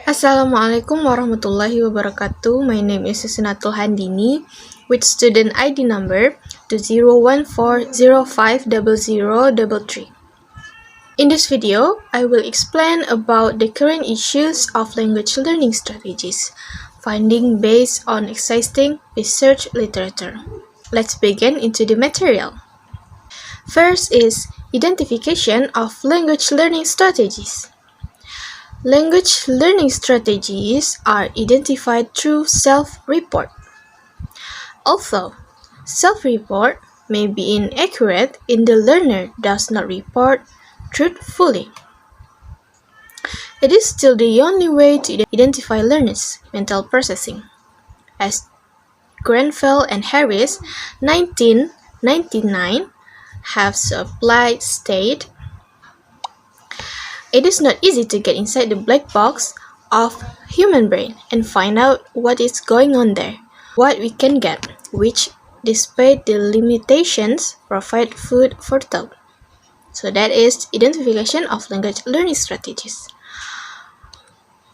Assalamualaikum warahmatullahi wabarakatuh. My name is Hisnatul Handini with student ID number 2014050033. In this video, I will explain about the current issues of language learning strategies, finding based on existing research literature. Let's begin into the material. First is identification of language learning strategies. Language learning strategies are identified through self-report. Although self-report may be inaccurate if the learner does not report truthfully, it is still the only way to identify learners' mental processing. As Grenfell and Harris, 1999, have supplied state, it is not easy to get inside the black box of human brain and find out what is going on there. What we can get, which, despite the limitations, provide food for thought. So that is identification of language learning strategies.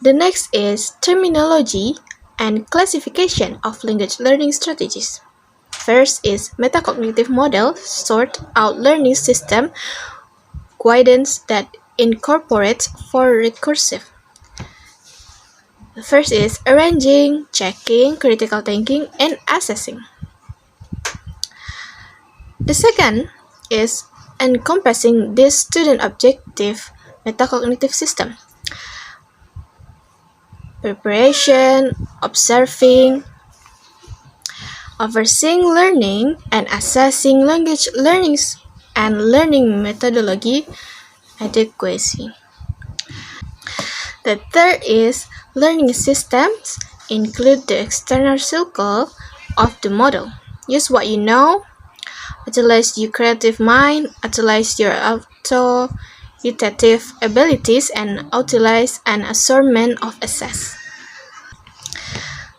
The next is terminology and classification of language learning strategies. First is metacognitive model, sort out learning system guidance that incorporates for recursive. The first is arranging, checking, critical thinking, and assessing. The second is encompassing this student objective metacognitive system. Preparation, observing, overseeing learning, and assessing language learnings and learning methodology adequacy. The third is learning systems include the external circle of the model. Use what you know, utilize your creative mind, utilize your authoritative abilities, and utilize an assortment of assess.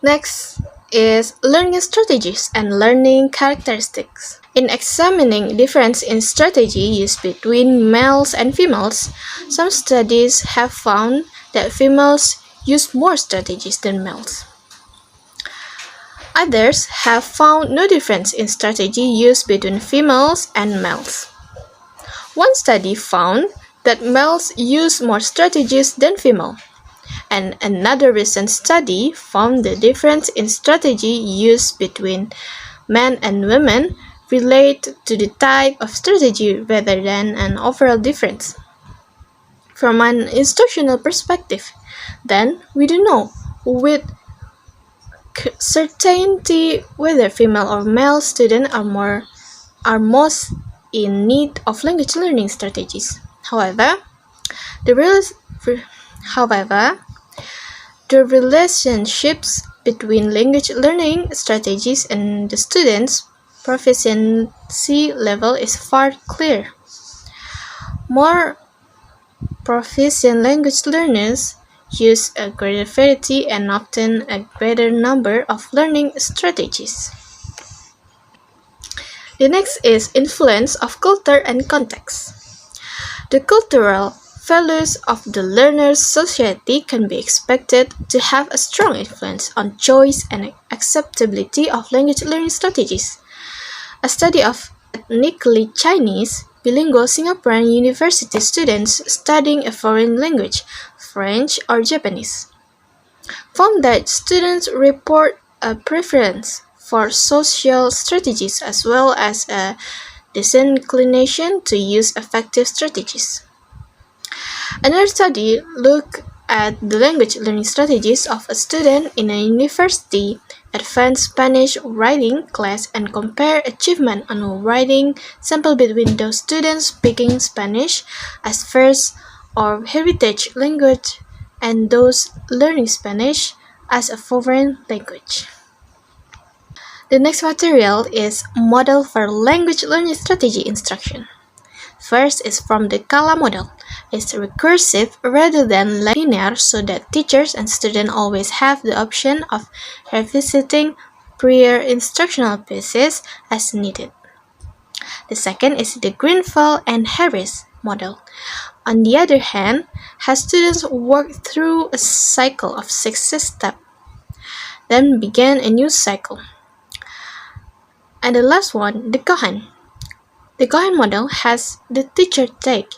Next is learning strategies and learning characteristics. In examining difference in strategy used between males and females, some studies have found that females use more strategies than males. Others have found no difference in strategy used between females and males. One study found that males use more strategies than females, and another recent study found the difference in strategy used between men and women relate to the type of strategy rather than an overall difference. From an instructional perspective, then we do know with certainty whether female or male students are most in need of language learning strategies. However, the relationships between language learning strategies and the students' proficiency level is far clearer. More proficient language learners use a greater variety and often a greater number of learning strategies. The next is influence of culture and context. The cultural values of the learner's society can be expected to have a strong influence on choice and acceptability of language learning strategies. A study of ethnically Chinese, bilingual Singaporean university students studying a foreign language, French or Japanese, found that students report a preference for social strategies as well as a disinclination to use effective strategies. Another study looked at the language learning strategies of a student in a university advanced Spanish writing class and compared achievement on writing sample between those students speaking Spanish as first or heritage language and those learning Spanish as a foreign language. The next material is Model for Language Learning Strategy Instruction. First is from the Kala model. It's recursive rather than linear so that teachers and students always have the option of revisiting prior instructional pieces as needed. The second is the Grenfell and Harris model. on the other hand, has students work through a cycle of success steps, then begin a new cycle. And the last one, the Kohan. The Kohan model has the teacher take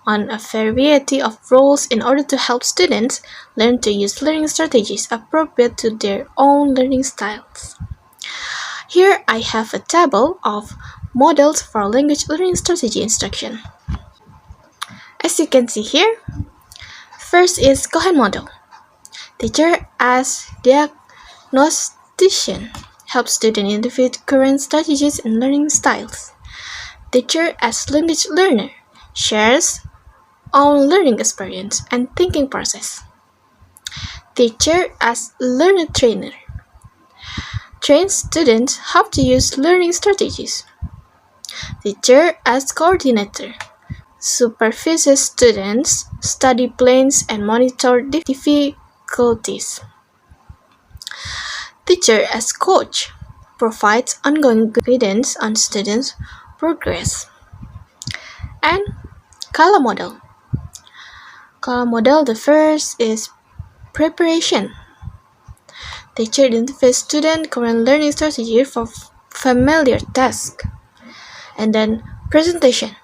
on a variety of roles in order to help students learn to use learning strategies appropriate to their own learning styles. Here I have a table of models for language learning strategy instruction. As you can see here, first is Kohan model. Teacher as diagnostician helps students identify current strategies and learning styles. Teacher as language learner shares own learning experience and thinking process. Teacher as learner trainer trains students how to use learning strategies. Teacher as coordinator supervises students, study plans, and monitor difficulties. Teacher as coach provides ongoing guidance on students' progress. And Kala model. Kala model, the first is preparation. Teacher identifies student current learning strategy for familiar tasks. And then presentation.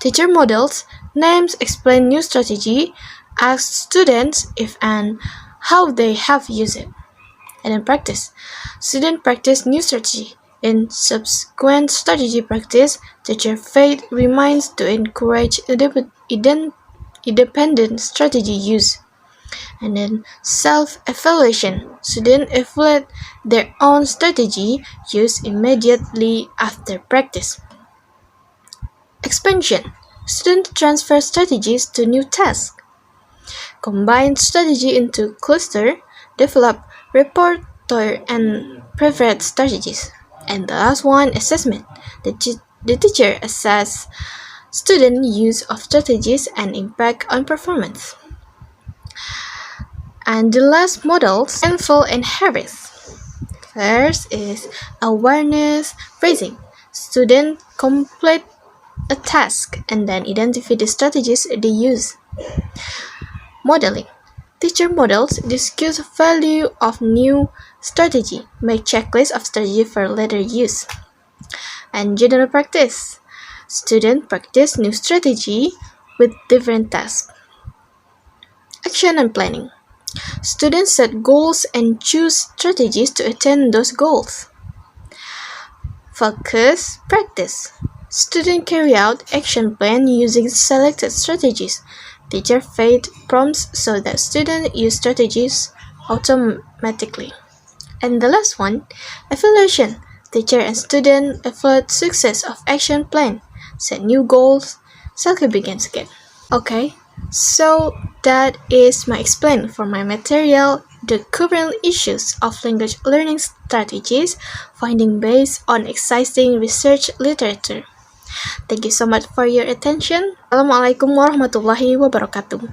Teacher models, names, explain new strategy, asks students if and how they have used it. And then practice. Student practice new strategy. In subsequent strategy practice, teacher Faith reminds to encourage independent strategy use. And then self-evaluation. Students evaluate their own strategy use immediately after practice. Expansion. Students transfer strategies to new tasks. Combine strategy into cluster, develop repertoire and preferred strategies. And the last one, assessment. The teacher assesses student use of strategies and impact on performance. And the last models, Enfield and Harris. First is awareness raising. Students complete a task and then identify the strategies they use. Modeling. Teacher models discuss value of new strategy, make checklist of strategy for later use. And general practice. Students practice new strategy with different tasks. Action and planning. Students set goals and choose strategies to attain those goals. Focus practice. Students carry out action plan using selected strategies. Teacher feed prompts so that students use strategies automatically. And the last one, evaluation. Teacher and student evaluate success of action plan, set new goals, cycle begins again. Okay, so that is my explain for my material, the current issues of language learning strategies, finding based on existing research literature. Thank you so much for your attention. Assalamualaikum warahmatullahi wabarakatuh.